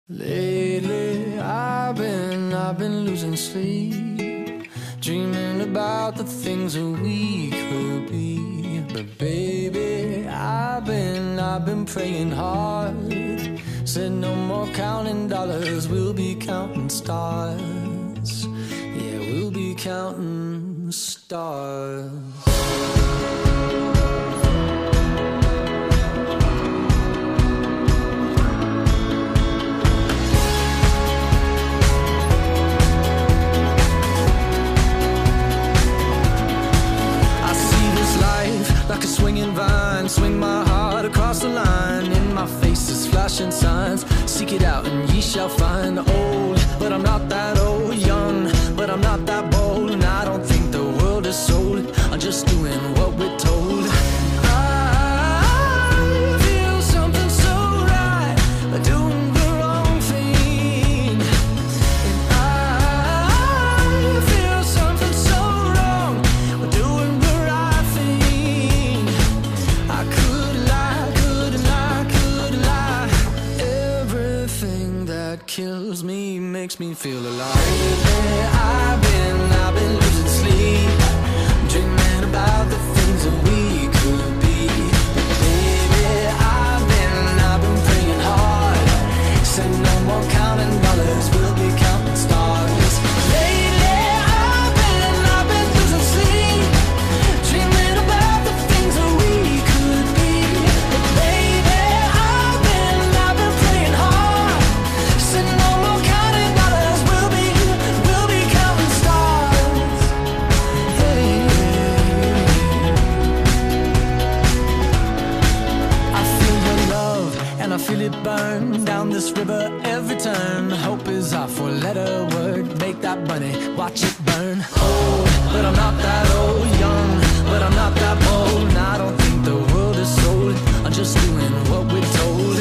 Lately, I've been losing sleep, dreaming about the things that we could be. But baby, I've been praying hard. Said no more counting dollars, we'll be counting stars. Yeah, we'll be counting stars. Like a swinging vine, swing my heart across the line. In my face is flashing signs. Seek it out and ye shall find. Old, but I'm not that old. Young, but I'm not that bold. And I don't think the world is sold. I'm just doing what we're told. I feel something so right, doing the wrong thing. And I feel something so wrong, doing the right thing. I could lie, could lie. Everything that kills me makes me feel alive. Lately, I've been losing sleep, dreaming about the things that we could be. Baby, I've been praying hard. Said no more counting dollars, we'll be counting stars. Lately, I've been losing sleep, dreaming about the things that we could be. But baby, I've been praying hard. Said no more counting dollars, we'll be counting stars. Hey. I feel your love and I feel it burn down this river every turn. Hope is our four-letter word. Make that money, watch it burn. Old, but I'm not that old. Young, but I'm not that bold. And I don't think the world is sold. I'm just doing what we're told.